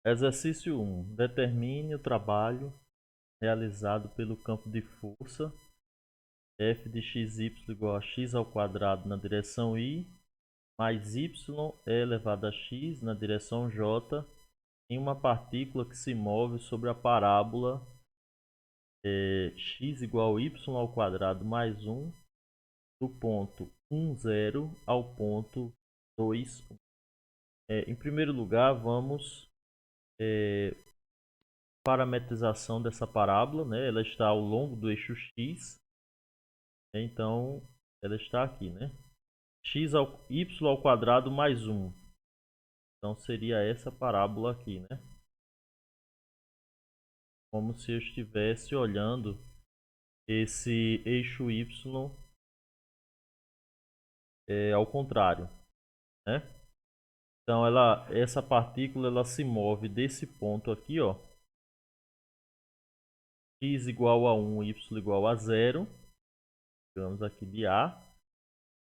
Exercício 1. Determine o trabalho realizado pelo campo de força f de xy igual a x ao quadrado na direção y, mais y elevado a x na direção j, em uma partícula que se move sobre a parábola x igual a y ao quadrado mais 1, do ponto 1, 0 ao ponto 2, 1. Em primeiro lugar, vamos parametrização dessa parábola, né? Ela está ao longo do eixo x, então ela está aqui, né? Y ao quadrado mais 1. Então seria essa parábola aqui, né? Como se eu estivesse olhando esse eixo y ao contrário, né? Então essa partícula ela se move desse ponto aqui, ó, x igual a 1, y igual a 0, digamos aqui de A,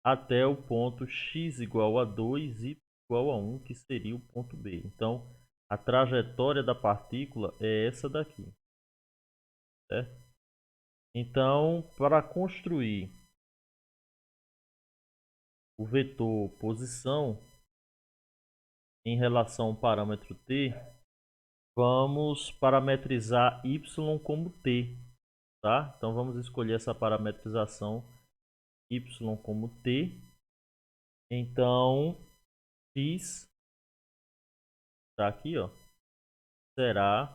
até o ponto x igual a 2, y igual a 1, que seria o ponto B. Então, a trajetória da partícula é essa daqui, certo? Então, para construir o vetor posição em relação ao parâmetro t, vamos parametrizar y como t, tá? Então, vamos escolher essa parametrização y como t. Então, x está aqui, ó, será,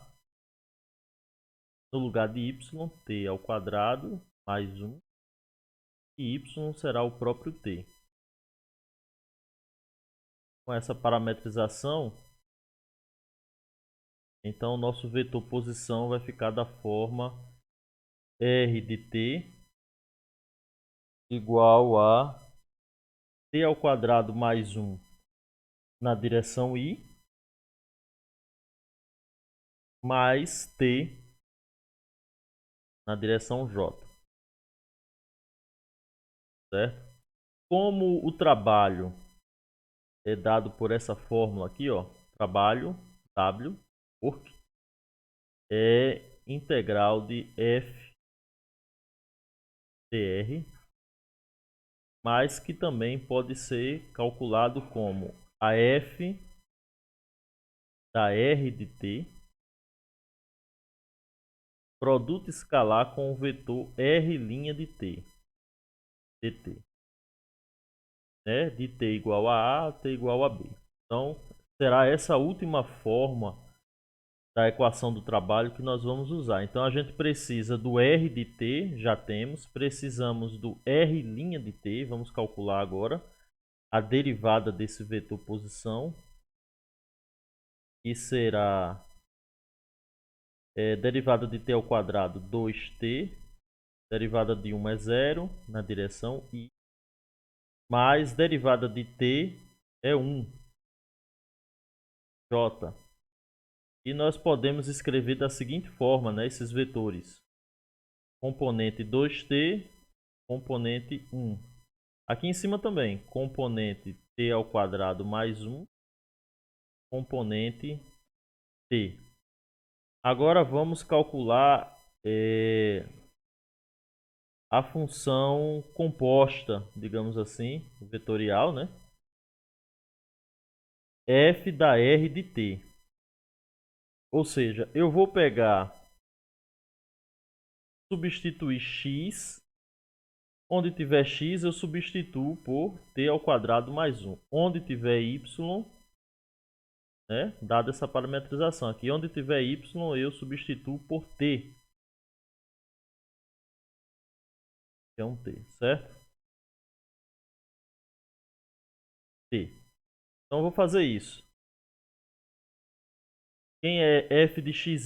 no lugar de y, t ao quadrado mais 1, e y será o próprio t. Com essa parametrização, então o nosso vetor posição vai ficar da forma r de t igual a t ao quadrado mais 1 na direção y, mais t na direção j, certo? Como o trabalho é dado por essa fórmula aqui, ó, trabalho W, work, é integral de f dr, mas que também pode ser calculado como a f da r de t, produto escalar com o vetor r' de t, dt, né? De t igual a t igual a b. Então, será essa última forma da equação do trabalho que nós vamos usar. Então, a gente precisa do r de t, já temos, precisamos do r' de t, vamos calcular agora a derivada desse vetor posição, que será derivada de t ao quadrado 2t, derivada de 1 é 0 na direção y, mais derivada de t é 1, j. E nós podemos escrever da seguinte forma, né, esses vetores: componente 2t, componente 1. Aqui em cima também, componente t ao quadrado mais 1, componente t. Agora vamos calcular a função composta, digamos assim, vetorial, né? F da r de t. Ou seja, eu vou pegar, substituir x, onde tiver x eu substituo por t ao quadrado mais 1. Onde tiver y, né, dada essa parametrização aqui, onde tiver y eu substituo por t, que é um t, certo? T. Então eu vou fazer isso. Quem é f de xy?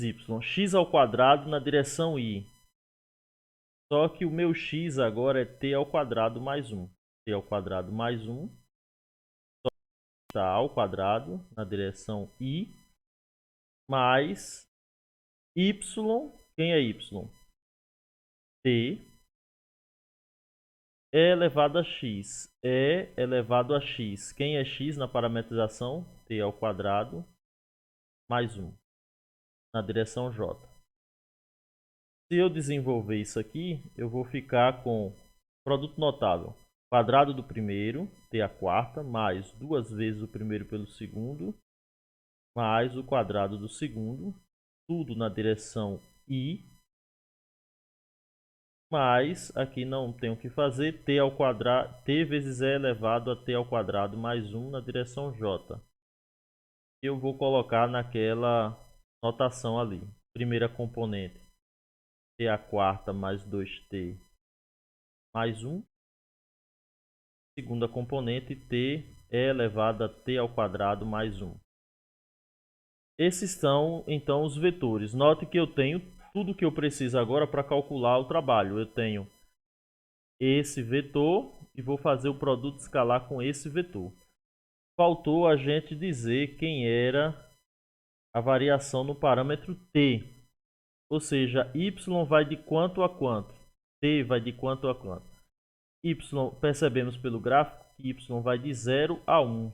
X ao quadrado na direção y. Só que o meu x agora é t ao quadrado mais 1. T ao quadrado mais 1 está ao quadrado na direção y, mais y. Quem é y? T é elevado a x. É elevado a x. Quem é x na parametrização? T ao quadrado mais 1 na direção J. Se eu desenvolver isso aqui, eu vou ficar com produto notável. Quadrado do primeiro, t a quarta, mais 2 vezes o primeiro pelo segundo, mais o quadrado do segundo, tudo na direção I, mais, aqui não tem o que fazer, t ao quadrado, t vezes e elevado a t ao quadrado mais 1 na direção J. Eu vou colocar naquela notação ali. Primeira componente, t a quarta mais 2t mais 1. Segunda componente, t é elevado a t ao quadrado mais 1. Esses são, então, os vetores. Note que eu tenho tudo que eu preciso agora para calcular o trabalho. Eu tenho esse vetor e vou fazer o produto escalar com esse vetor. Faltou a gente dizer quem era a variação no parâmetro t. Ou seja, y vai de quanto a quanto? T vai de quanto a quanto? Y, percebemos pelo gráfico que y vai de 0 a 1.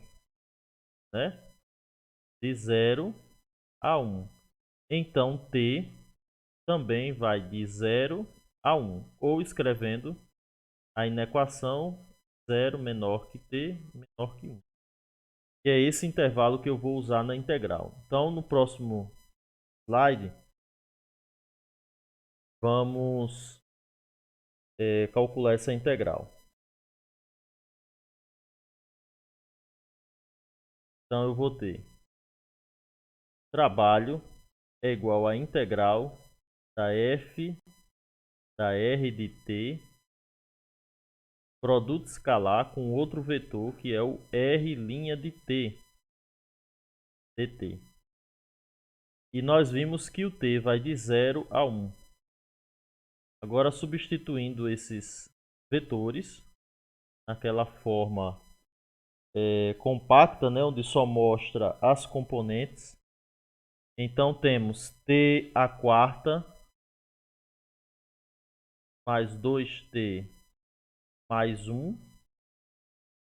Né? De 0 a 1. Então, t também vai de 0 a 1. Ou escrevendo aí na equação 0 menor que t menor que 1. E é esse intervalo que eu vou usar na integral. Então, no próximo slide, vamos calcular essa integral. Então, eu vou ter trabalho é igual a integral da f da r de t, produto escalar com outro vetor que é o r' de t, dt. E nós vimos que o t vai de 0 a 1. Agora, substituindo esses vetores naquela forma compacta, né, onde só mostra as componentes. Então, temos t a quarta mais 2t mais 1.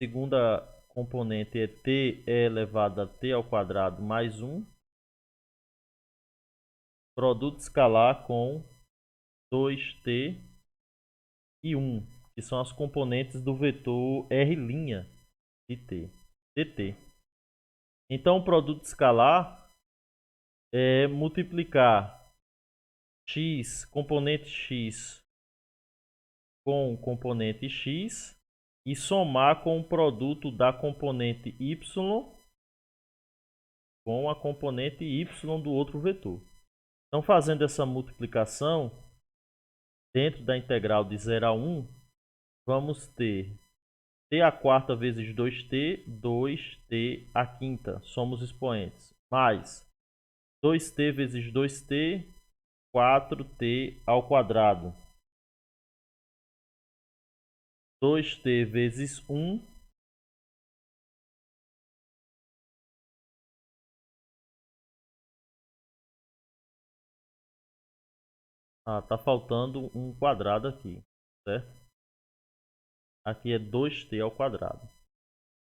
Segunda componente é t elevado a t ao quadrado mais 1. Produto escalar com 2t e 1, que são as componentes do vetor r' de t, dt. Então, o produto escalar é multiplicar x, componente x, com o componente x e somar com o produto da componente y com a componente y do outro vetor. Então, fazendo essa multiplicação, dentro da integral de 0 a 1, vamos ter t a quarta vezes 2t, 2t a quinta, somos expoentes, mais 2t vezes 2t, 4t ao quadrado. 2t vezes 1, tá faltando um quadrado aqui, certo? Aqui é 2t ao quadrado.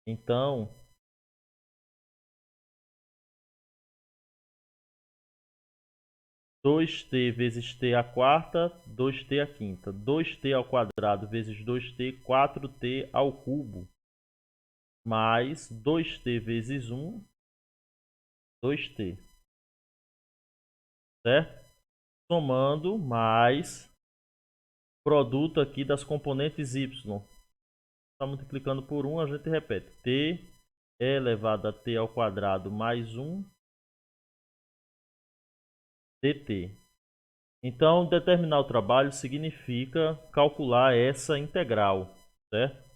Então, 2t vezes t a quarta, 2t a quinta. 2t ao quadrado vezes 2t, 4t ao cubo. Mais 2t vezes 1, 2t. Certo? Somando mais produto aqui das componentes y. Está multiplicando por 1, a gente repete. T elevado a t ao quadrado mais 1 dt. Então, determinar o trabalho significa calcular essa integral, certo?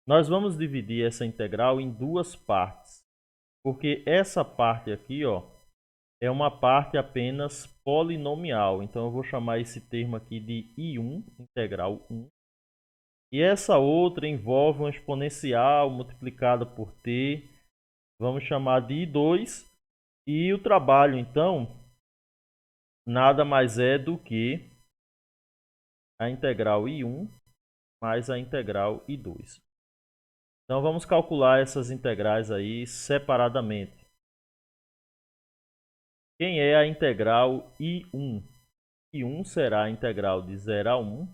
Nós vamos dividir essa integral em duas partes, porque essa parte aqui, ó, é uma parte apenas polinomial. Então, eu vou chamar esse termo aqui de I1, integral 1. E essa outra envolve uma exponencial multiplicada por t, vamos chamar de I2. E o trabalho, então, nada mais é do que a integral I1 mais a integral I2. Então, vamos calcular essas integrais aí separadamente. quem é a integral I1? I1 será a integral de 0 a 1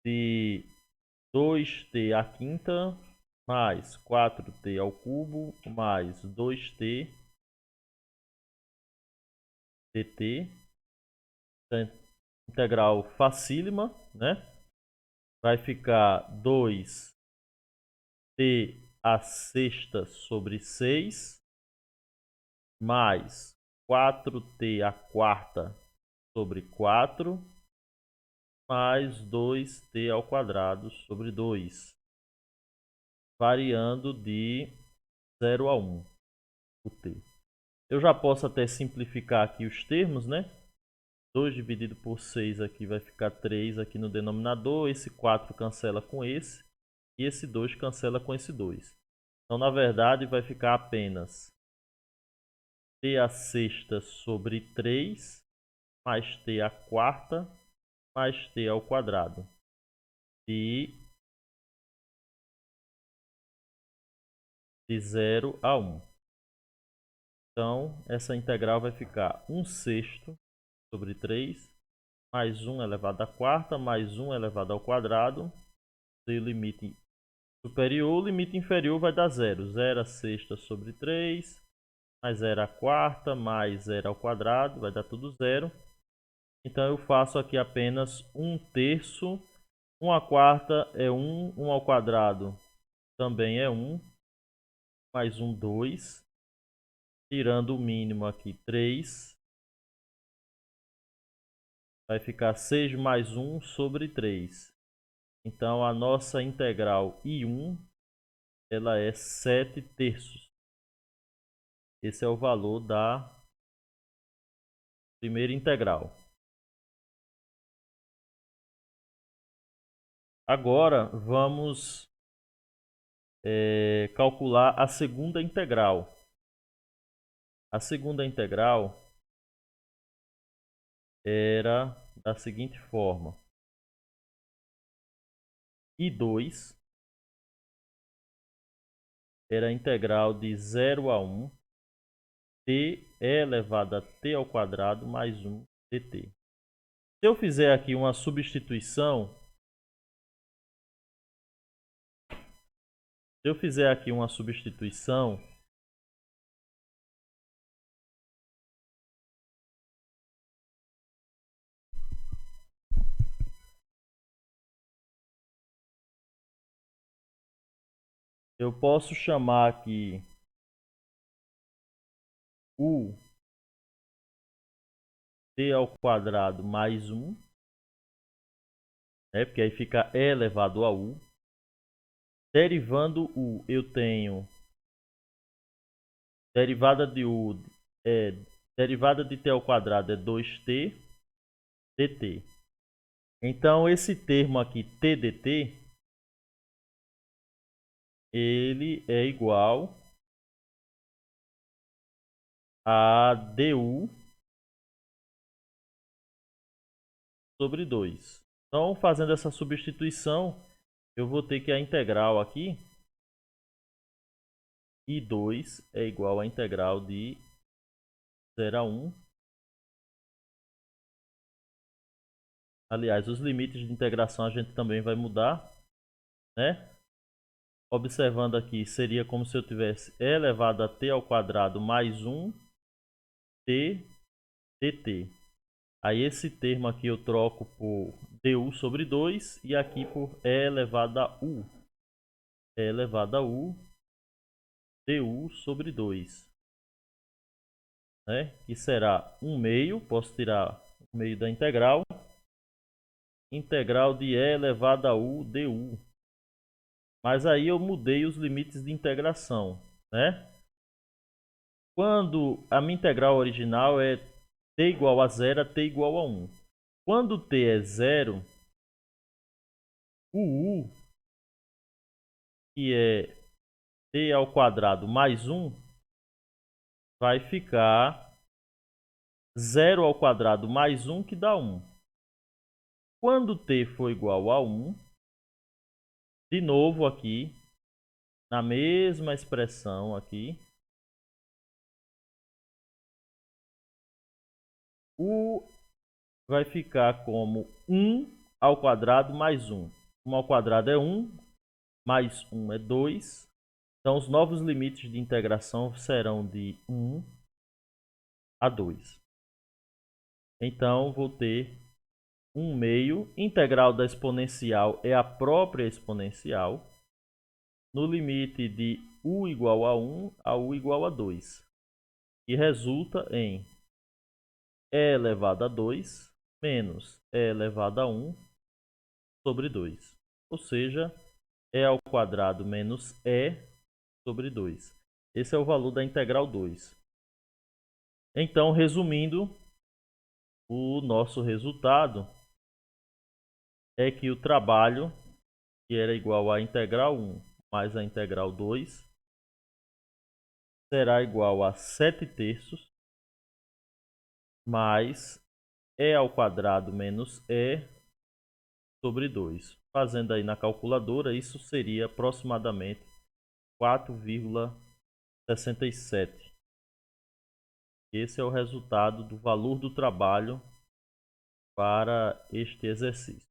de 2t à quinta mais 4t ao cubo mais 2t dt. Integral facílima, né? Vai ficar 2t à sexta sobre 6 mais 4t à quarta sobre 4 mais 2t ao quadrado sobre 2, variando de 0 a 1 o t. Eu já posso até simplificar aqui os termos, né? 2 dividido por 6 aqui vai ficar 3 aqui no denominador, esse 4 cancela com esse, e esse 2 cancela com esse 2. Então, na verdade, vai ficar apenas t à sexta sobre 3 mais t à quarta mais t ao quadrado de 0 a 1. Então, essa integral vai ficar 1/6 sobre 3 mais 1 elevado à quarta mais 1 elevado ao quadrado. E o limite superior, o limite inferior vai dar 0. 0 à sexta sobre 3 mais 0 à quarta mais 0 ao quadrado, vai dar tudo 0. Então eu faço aqui apenas 1/3. 1 à quarta é 1, 1 ao quadrado também é 1, mais 1, 2. Tirando o mínimo aqui, 3. Vai ficar 6 mais 1 sobre 3. Então a nossa integral I1 ela é 7/3. Esse é o valor da primeira integral. Agora vamos calcular a segunda integral. A segunda integral era da seguinte forma: I2 era a integral de 0 a 1 t elevado a t ao quadrado mais 1 dt. Se eu fizer aqui uma substituição, eu posso chamar aqui u t ao quadrado mais 1, né? Porque aí fica e elevado a u. Derivando u, eu tenho derivada de u derivada de t ao quadrado é 2t dt. Então esse termo aqui t dt ele é igual a du sobre 2. Então, fazendo essa substituição, eu vou ter que a integral aqui, I2 é igual à integral de 0 a 1. Aliás, os limites de integração a gente também vai mudar, né? Observando aqui, seria como se eu tivesse e elevado a t ao quadrado mais 1 t dt. Aí esse termo aqui eu troco por du sobre 2 e aqui por e elevado a u. E elevado a u du sobre 2. Né? Que será 1/2, posso tirar o meio da integral. Integral de e elevado a u du. Mas aí eu mudei os limites de integração, né? Quando a minha integral original é t igual a 0 a t igual a 1. Quando t é 0, o u, que é t ao quadrado mais 1, vai ficar 0 ao quadrado mais 1, que dá 1. Quando t for igual a 1, de novo aqui, na mesma expressão aqui, U vai ficar como 1 ao quadrado mais 1. 1 ao quadrado é 1, mais 1 é 2. Então, os novos limites de integração serão de 1 a 2. Então, vou ter 1 meio. Integral da exponencial é a própria exponencial. No limite de u igual a 1 a u igual a 2. E resulta em e elevado a 2 menos e elevado a 1 sobre 2. Ou seja, e ao quadrado menos e sobre 2. Esse é o valor da integral 2. Então, resumindo, o nosso resultado é que o trabalho, que era igual à integral 1 mais a integral 2, será igual a 7/3 mais e ao quadrado menos e sobre 2. Fazendo aí na calculadora, isso seria aproximadamente 4,67. Esse é o resultado do valor do trabalho para este exercício.